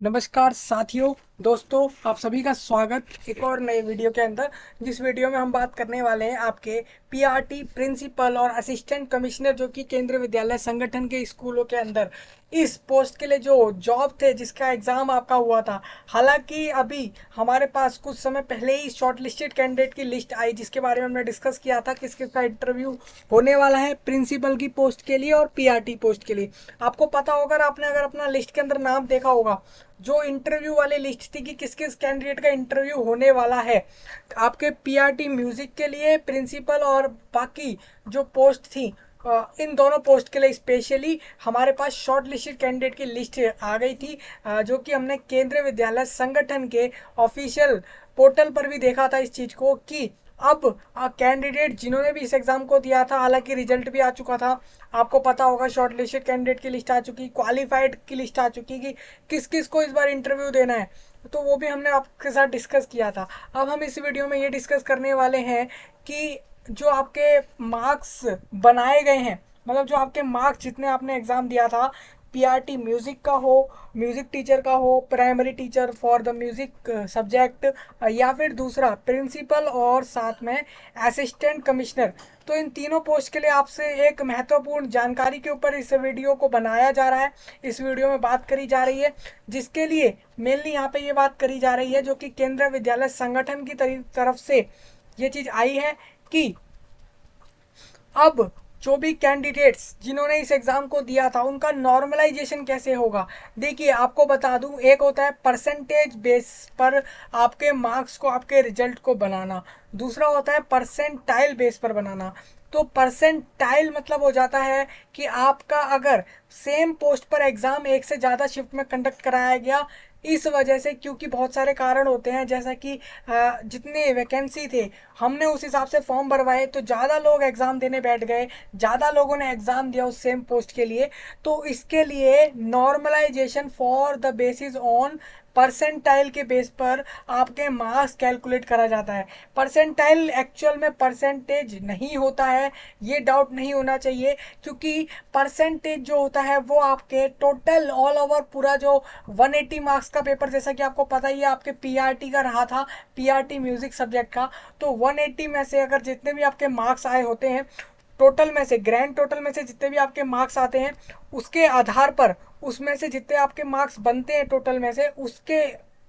नमस्कार साथियों, दोस्तों, आप सभी का स्वागत एक और नए वीडियो के अंदर। जिस वीडियो में हम बात करने वाले हैं आपके पीआरटी प्रिंसिपल और असिस्टेंट कमिश्नर जो कि केंद्रीय विद्यालय संगठन के स्कूलों के अंदर इस पोस्ट के लिए जो जॉब थे जिसका एग्ज़ाम आपका हुआ था। हालांकि अभी हमारे पास कुछ समय पहले ही शॉर्ट लिस्टेड कैंडिडेट की लिस्ट आई जिसके बारे में हमने डिस्कस किया था किस किस का इंटरव्यू होने वाला है प्रिंसिपल की पोस्ट के लिए और पीआरटी पोस्ट के लिए। आपको पता होगा, आपने अगर अपना लिस्ट के अंदर नाम देखा होगा, जो इंटरव्यू वाली लिस्ट थी कि किस किस कैंडिडेट का इंटरव्यू होने वाला है आपके पीआरटी म्यूजिक के लिए प्रिंसिपल और बाकी जो पोस्ट थी। इन दोनों पोस्ट के लिए स्पेशली हमारे पास शॉर्ट लिस्टेड कैंडिडेट की लिस्ट आ गई थी, जो कि हमने केंद्रीय विद्यालय संगठन के ऑफिशियल पोर्टल पर भी देखा था इस चीज़ को कि अब कैंडिडेट जिन्होंने भी इस एग्ज़ाम को दिया था, हालांकि रिजल्ट भी आ चुका था। आपको पता होगा शॉर्ट लिस्टेड कैंडिडेट की लिस्ट आ चुकी, क्वालिफाइड की लिस्ट आ चुकी कि किस किस को इस बार इंटरव्यू देना है, तो वो भी हमने आपके साथ डिस्कस किया था। अब हम इस वीडियो में ये डिस्कस करने वाले हैं कि जो आपके मार्क्स बनाए गए हैं, मतलब जो आपके मार्क्स जितने आपने एग्ज़ाम दिया था, पीआरटी म्यूज़िक का हो, म्यूज़िक टीचर का हो, primary teacher for the music subject, या फिर दूसरा प्रिंसिपल और साथ में असिस्टेंट कमिश्नर। तो इन तीनों पोस्ट के लिए आपसे एक महत्वपूर्ण जानकारी के ऊपर इस वीडियो को बनाया जा रहा है, इस वीडियो में बात करी जा रही है, जिसके लिए मेनली यहाँ पे ये बात करी जा रही है जो कि केंद्रीय विद्यालय संगठन की तरफ से ये चीज़ आई है कि अब जो भी कैंडिडेट्स जिन्होंने इस एग्ज़ाम को दिया था उनका नॉर्मलाइजेशन कैसे होगा। देखिए, आपको बता दूं, एक होता है परसेंटेज बेस पर आपके मार्क्स को, आपके रिजल्ट को बनाना, दूसरा होता है परसेंटाइल बेस पर बनाना। तो परसेंटाइल मतलब हो जाता है कि आपका अगर सेम पोस्ट पर एग्ज़ाम एक से ज़्यादा शिफ्ट में कंडक्ट कराया गया, इस वजह से, क्योंकि बहुत सारे कारण होते हैं, जैसा कि जितने वैकेंसी थे हमने उस हिसाब से फॉर्म भरवाए तो ज़्यादा लोग एग्ज़ाम देने बैठ गए, ज़्यादा लोगों ने एग्ज़ाम दिया उस सेम पोस्ट के लिए। तो इसके लिए normalisation for the basis on percentile के बेस पर आपके मार्क्स कैलकुलेट करा जाता है। परसेंटाइल एक्चुअल में परसेंटेज नहीं होता है, ये डाउट नहीं होना चाहिए, क्योंकि परसेंटेज जो होता है वो आपके टोटल ऑल ओवर पूरा जो 180 मार्क्स का पेपर, जैसा कि आपको पता ही है आपके पीआरटी का रहा था, पीआरटी म्यूजिक सब्जेक्ट का, तो 180 में से अगर जितने भी आपके मार्क्स आए होते हैं, टोटल में से, ग्रैंड टोटल में से जितने भी आपके मार्क्स आते हैं, उसके आधार पर उसमें से जितने आपके मार्क्स बनते हैं टोटल में से, उसके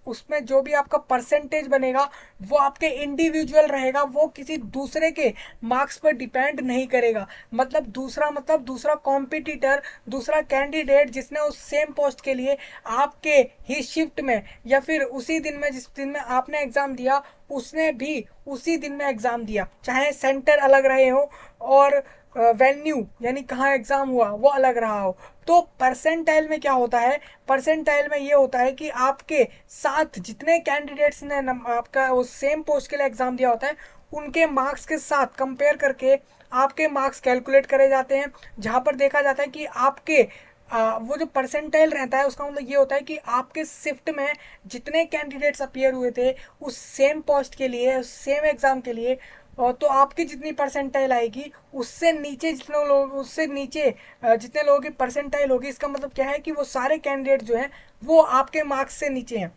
उसमें जो भी आपका परसेंटेज बनेगा वो आपके इंडिविजुअल रहेगा, वो किसी दूसरे के मार्क्स पर डिपेंड नहीं करेगा। मतलब दूसरा कॉम्पिटिटर, दूसरा कैंडिडेट जिसने उस सेम पोस्ट के लिए आपके ही शिफ्ट में या फिर उसी दिन में, जिस दिन में आपने एग्ज़ाम दिया, उसने भी उसी दिन में एग्ज़ाम दिया, चाहे सेंटर अलग रहे हो और वेन्यू यानी कहाँ एग्ज़ाम हुआ वो अलग रहा हो। तो परसेंटाइल में क्या होता है, परसेंटाइल में ये होता है कि आपके साथ जितने कैंडिडेट्स ने आपका उस सेम पोस्ट के लिए एग्ज़ाम दिया होता है, उनके मार्क्स के साथ कंपेयर करके आपके मार्क्स कैलकुलेट करे जाते हैं, जहाँ पर देखा जाता है कि आपके वो जो परसेंटाइल रहता है उसका मतलब ये होता है कि आपके शिफ्ट में जितने कैंडिडेट्स अपीयर हुए थे उस सेम पोस्ट के लिए, उस सेम एग्ज़ाम के लिए, तो आपकी जितनी परसेंटाइल आएगी उससे नीचे जितने लोग, उससे नीचे जितने लोगों की परसेंटाइल होगी, इसका मतलब क्या है कि वो सारे कैंडिडेट जो हैं वो आपके मार्क्स से नीचे हैं।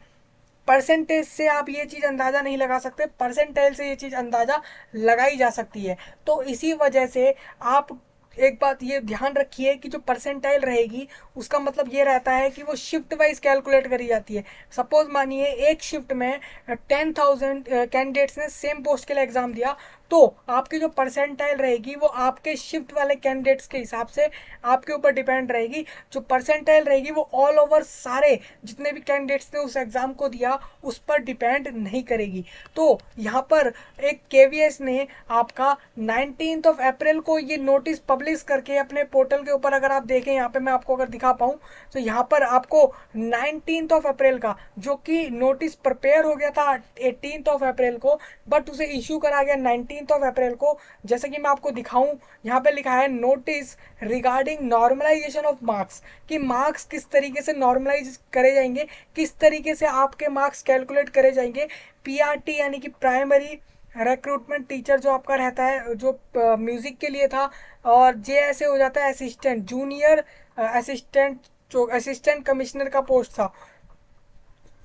परसेंटेज से आप ये चीज़ अंदाज़ा नहीं लगा सकते, परसेंटाइल से ये चीज़ अंदाज़ा लगाई जा सकती है। तो इसी वजह से आप एक बात ये ध्यान रखिए कि जो परसेंटाइल रहेगी उसका मतलब ये रहता है कि वो शिफ्ट वाइज कैलकुलेट करी जाती है। सपोज मानिए एक शिफ्ट में 10,000 कैंडिडेट्स ने सेम पोस्ट के लिए एग्ज़ाम दिया, तो आपकी जो परसेंटाइल रहेगी वो आपके शिफ्ट वाले कैंडिडेट्स के हिसाब से आपके ऊपर डिपेंड रहेगी। जो परसेंटाइल रहेगी वो ऑल ओवर सारे जितने भी कैंडिडेट्स ने उस एग्ज़ाम को दिया उस पर डिपेंड नहीं करेगी। तो यहाँ पर एक केवीएस ने आपका 19 अप्रैल को ये नोटिस पब्लिश करके अपने पोर्टल के ऊपर, अगर आप देखें यहाँ पे मैं आपको अगर दिखा पाऊँ तो यहाँ पर आपको 19 अप्रैल का जो कि नोटिस प्रिपेयर हो गया था 18 अप्रैल को, बट उसे इशू करा गया 19 अप्रैल को। जैसे कि मैं आपको दिखाऊं, यहाँ पे लिखा है notice regarding normalisation of marks, कि मार्क्स किस तरीके से नॉर्मलाइज करे जाएंगे, किस तरीके से आपके मार्क्स कैलकुलेट करे जाएंगे। पीआरटी यानी कि प्राइमरी रिक्रूटमेंट टीचर जो आपका रहता है, जो म्यूज़िक के लिए था, और जेएसए हो जाता है असिस्टेंट जूनियर असिस्टेंट, जो असिस्टेंट कमिश्नर का पोस्ट था,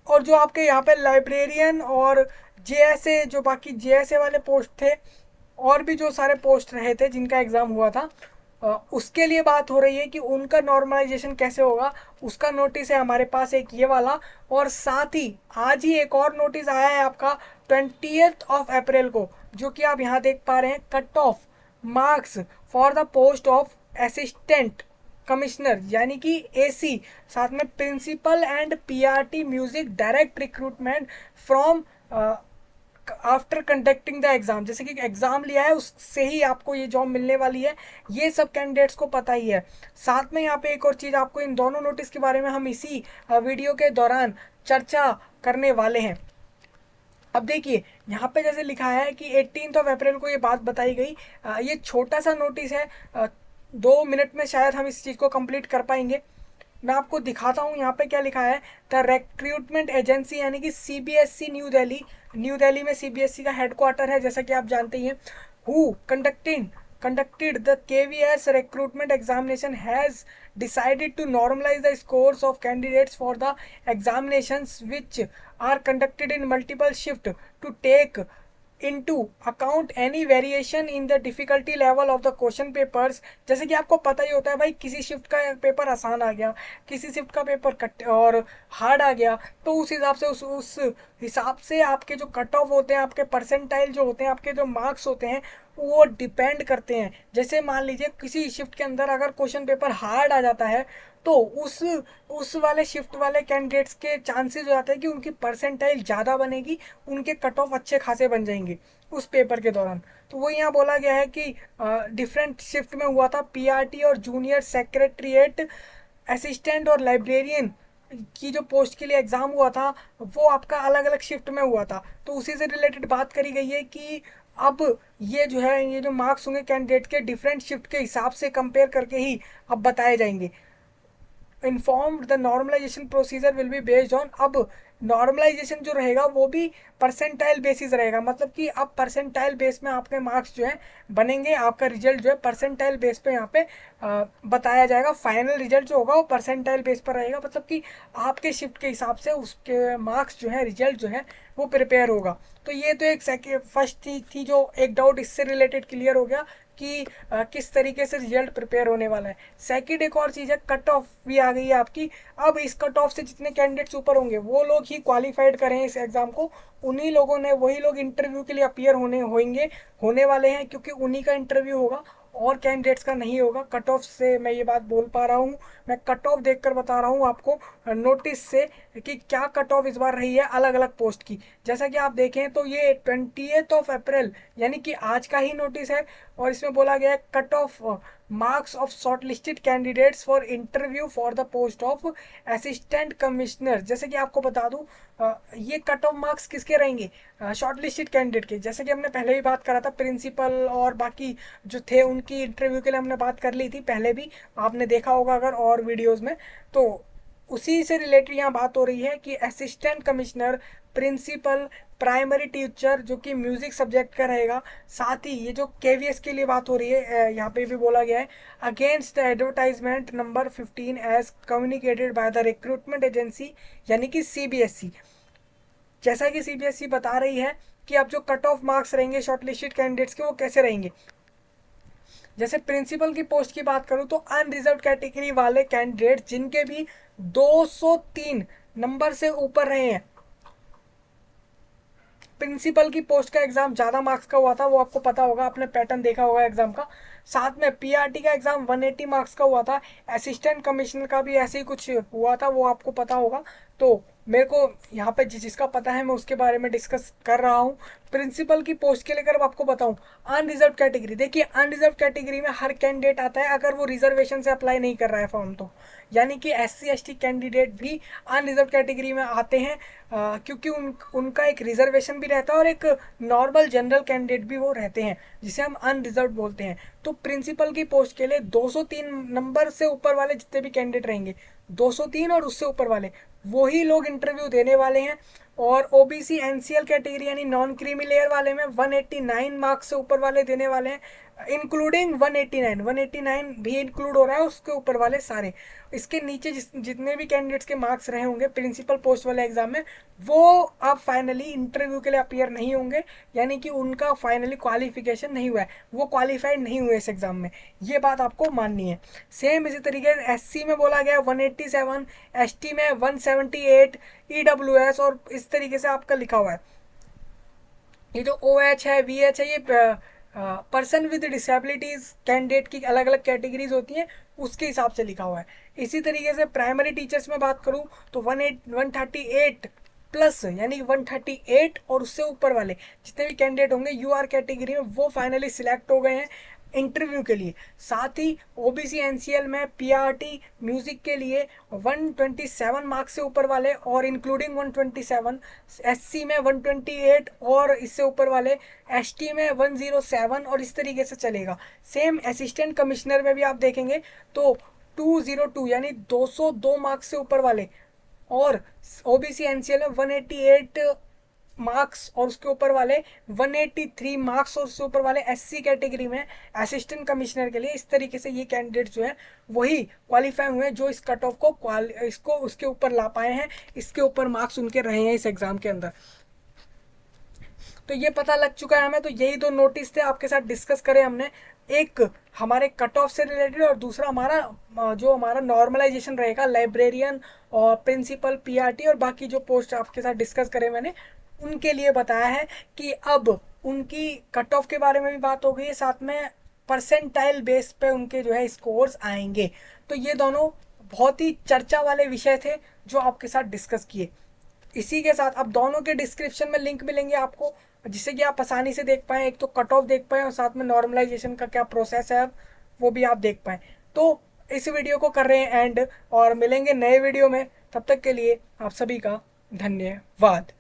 और जो आपके यहाँ पे लाइब्रेरियन और जेएसए, जो बाकी जेएसए वाले पोस्ट थे, और भी जो सारे पोस्ट रहे थे जिनका एग्ज़ाम हुआ था, उसके लिए बात हो रही है कि उनका नॉर्मलाइजेशन कैसे होगा। उसका नोटिस है हमारे पास एक ये वाला, और साथ ही आज ही एक और नोटिस आया है आपका 20 अप्रैल को, जो कि आप यहाँ देख पा रहे हैं, cut off marks for the post of assistant commissioner यानी कि एसी, साथ में principal and PRT music direct recruitment from after conducting the exam. जैसे कि एग्जाम लिया है उससे ही आपको ये जॉब मिलने वाली है, ये सब कैंडिडेट्स को पता ही है। साथ में यहाँ पे एक और चीज़, आपको इन दोनों नोटिस के बारे में हम इसी वीडियो के दौरान चर्चा करने वाले हैं। अब देखिए यहाँ पे जैसे लिखा है कि 18 अप्रैल को ये बात बताई गई। ये छोटा सा नोटिस है, 2 मिनट में शायद हम इस चीज़ को कंप्लीट कर पाएंगे। मैं आपको दिखाता हूँ यहाँ पे क्या लिखा है। द रिक्रूटमेंट एजेंसी यानी कि सीबीएसई न्यू दिल्ली में सीबीएसई का हेडक्वार्टर है, जैसा कि आप जानते ही हैं। Who conducted the KVS recruitment examination has decided to normalize the scores of candidates for the examinations which are conducted in multiple shift to take into account any variation in the difficulty level of the question papers। जैसे कि आपको पता ही होता है भाई, किसी shift का paper आसान आ गया, किसी शिफ्ट का पेपर कट और हार्ड आ गया, तो उस हिसाब से उस हिसाब से आपके जो कट ऑफ होते हैं, आपके परसेंटाइल जो होते हैं, आपके जो मार्क्स होते हैं, वो डिपेंड करते हैं। जैसे मान लीजिए किसी शिफ्ट के अंदर अगर क्वेश्चन पेपर हार्ड आ जाता है, तो उस वाले शिफ्ट वाले कैंडिडेट्स के चांसेस हो जाते हैं कि उनकी परसेंटाइल ज़्यादा बनेगी, उनके कट ऑफ अच्छे खासे बन जाएंगे उस पेपर के दौरान। तो वो यहाँ बोला गया है कि डिफरेंट शिफ्ट में हुआ था। पीआरटी और जूनियर सेक्रेटरीट असिस्टेंट और लाइब्रेरियन की जो पोस्ट के लिए एग्ज़ाम हुआ था, वो आपका अलग अलग शिफ्ट में हुआ था। तो उसी से रिलेटेड बात करी गई है कि अब ये जो है, ये जो मार्क्स होंगे कैंडिडेट के डिफरेंट शिफ्ट के हिसाब से कंपेयर करके ही अब बताए जाएंगे। Informed the normalisation procedure will be based on, अब नॉर्मलाइजेशन जो रहेगा वो भी परसेंटाइल बेसिस रहेगा। मतलब कि अब परसेंटाइल बेस में आपके मार्क्स जो है बनेंगे, आपका रिजल्ट जो है परसेंटाइल बेस पे यहाँ पे बताया जाएगा। फाइनल रिजल्ट जो होगा वो परसेंटाइल बेस पर रहेगा, मतलब कि आपके शिफ्ट के हिसाब से उसके मार्क्स जो है, रिजल्ट जो है वो प्रिपेयर होगा। तो ये तो एक फर्स्ट चीज़ थी जो एक डाउट इससे रिलेटेड क्लियर हो गया कि किस तरीके से रिजल्ट प्रिपेयर होने वाला है। सेकंड एक और चीज़ है, कट ऑफ भी आ गई है आपकी। अब इस कट ऑफ से जितने कैंडिडेट्स ऊपर होंगे वो लोग ही क्वालिफाइड करें इस एग्ज़ाम को, उन्हीं लोगों ने, वही लोग इंटरव्यू के लिए अपीयर होने वाले हैं, क्योंकि उन्हीं का इंटरव्यू होगा और कैंडिडेट्स का नहीं होगा। कट ऑफ से मैं ये बात बोल पा रहा हूँ, मैं कट ऑफ देखकर बता रहा हूँ आपको नोटिस से कि क्या कट ऑफ इस बार रही है अलग अलग पोस्ट की। जैसा कि आप देखें तो ये 20 अप्रैल यानी कि आज का ही नोटिस है, और इसमें बोला गया है cut off marks of short listed candidates for interview for the post of assistant commissioner. जैसे कि आपको बता दूं, ये कट ऑफ मार्क्स किसके रहेंगे, शॉर्ट लिस्टेड कैंडिडेट के। जैसे कि हमने पहले भी बात करा था, प्रिंसिपल और बाकी जो थे उनकी इंटरव्यू के लिए हमने बात कर ली थी पहले भी, आपने देखा होगा अगर और वीडियोज़ में। तो उसी से रिलेटेड यहाँ बात हो रही है कि assistant commissioner, principal, primary teacher जो कि म्यूजिक सब्जेक्ट का रहेगा, साथ ही ये जो केवीएस के लिए बात हो रही है, यहाँ पे भी बोला गया है against the advertisement number 15 as communicated by the recruitment agency यानी कि सीबीएसई। जैसा कि सीबीएसई बता रही है कि अब जो कट ऑफ मार्क्स रहेंगे शॉर्टलिस्टेड कैंडिडेट्स के, वो कैसे रहेंगे। जैसे प्रिंसिपल की पोस्ट की बात करूं तो अनरिजर्व कैटेगरी वाले कैंडिडेट जिनके भी 203 नंबर से ऊपर रहे हैं, प्रिंसिपल की पोस्ट का एग्जाम ज़्यादा मार्क्स का हुआ था, वो आपको पता होगा, आपने पैटर्न देखा होगा एग्जाम का। साथ में पीआरटी का एग्जाम 180 मार्क्स का हुआ था, असिस्टेंट कमिश्नर का भी ऐसे ही कुछ हुआ था, वो आपको पता होगा। तो मेरे को यहाँ पे जिसका पता है मैं उसके बारे में डिस्कस कर रहा हूँ। प्रिंसिपल की पोस्ट के लिए अगर आपको बताऊँ, अनरिजर्व कैटेगरी, देखिए अनरिजर्व कैटेगरी में हर कैंडिडेट आता है अगर वो रिजर्वेशन से अप्लाई नहीं कर रहा है फॉर्म, तो यानी कि एससी एसटी कैंडिडेट भी अनरिजर्व कैटेगरी में आते हैं, क्योंकि उनका एक रिजर्वेशन भी रहता है और एक नॉर्मल जनरल कैंडिडेट भी वो रहते हैं, जिसे हम अनरिजर्व बोलते हैं। तो प्रिंसिपल की पोस्ट के लिए 203 नंबर से ऊपर वाले जितने भी कैंडिडेट रहेंगे, 203 और उससे ऊपर वाले, वही लोग इंटरव्यू देने वाले हैं। और ओबीसी एनसीएल कैटेगरी यानी नॉन क्रीमी लेयर वाले में 189 मार्क्स से ऊपर वाले देने वाले हैं। इंक्लूडिंग 189 भी इंक्लूड हो रहा है, उसके ऊपर वाले सारे। इसके नीचे जितने भी कैंडिडेट्स के मार्क्स रहे होंगे प्रिंसिपल पोस्ट वाले एग्जाम में, वो अब फाइनली इंटरव्यू के लिए अपीयर नहीं होंगे, यानी कि उनका फाइनली क्वालिफिकेशन नहीं हुआ है, वो क्वालिफाइड नहीं हुए इस एग्जाम में। ये बात आपको माननी है। सेम इसी तरीके से एससी में बोला गया 187, एसटी में 178, ईडब्ल्यूएस और इस तरीके से आपका लिखा हुआ है। ये जो ओ एच है, वी एच है, ये पर्सन विद डिसेबिलिटीज कैंडिडेट की अलग अलग कैटेगरीज होती हैं, उसके हिसाब से लिखा हुआ है। इसी तरीके से प्राइमरी टीचर्स में बात करूं तो 138 प्लस, यानी 138 और उससे ऊपर वाले जितने भी कैंडिडेट होंगे यूआर कैटेगरी में, वो फाइनली सिलेक्ट हो गए हैं इंटरव्यू के लिए। साथ ही ओबीसी एनसीएल में पीआरटी म्यूजिक के लिए 127 मार्क्स से ऊपर वाले और इंक्लूडिंग 127, एससी में 128 और इससे ऊपर वाले, एसटी में 107 और इस तरीके से चलेगा। सेम असिस्टेंट कमिश्नर में भी आप देखेंगे तो 202 यानी 202 मार्क्स से ऊपर वाले, और ओबीसी एनसीएल में 188 मार्क्स और उसके ऊपर वाले 183 मार्क्स और उसके ऊपर वाले एससी कैटेगरी में असिस्टेंट कमिश्नर के लिए। इस तरीके से ये कैंडिडेट जो है वही क्वालिफाई हुए हैं जो इस कट ऑफ को इसको उसके ऊपर ला पाए हैं, इसके ऊपर मार्क्स उनके रहे हैं इस एग्जाम के अंदर। तो ये पता लग चुका है हमें। तो यही दो नोटिस थे आपके साथ डिस्कस करें हमने, एक हमारे कट ऑफ से रिलेटेड और दूसरा हमारा जो हमारा नॉर्मलाइजेशन रहेगा लाइब्रेरियन और प्रिंसिपल पीआरटी और बाकी जो पोस्ट आपके साथ डिस्कस करें मैंने उनके लिए बताया है कि अब उनकी कट ऑफ के बारे में भी बात हो गई है, साथ में परसेंटाइल बेस पे उनके जो है स्कोर्स आएंगे। तो ये दोनों बहुत ही चर्चा वाले विषय थे जो आपके साथ डिस्कस किए। इसी के साथ अब दोनों के डिस्क्रिप्शन में लिंक मिलेंगे आपको, जिससे कि आप आसानी से देख पाएँ, एक तो कट ऑफ देख पाएँ और साथ में नॉर्मलाइजेशन का क्या प्रोसेस है अब वो भी आप देख पाएँ। तो इस वीडियो को कर रहे हैं एंड, और मिलेंगे नए वीडियो में। तब तक के लिए आप सभी का धन्यवाद।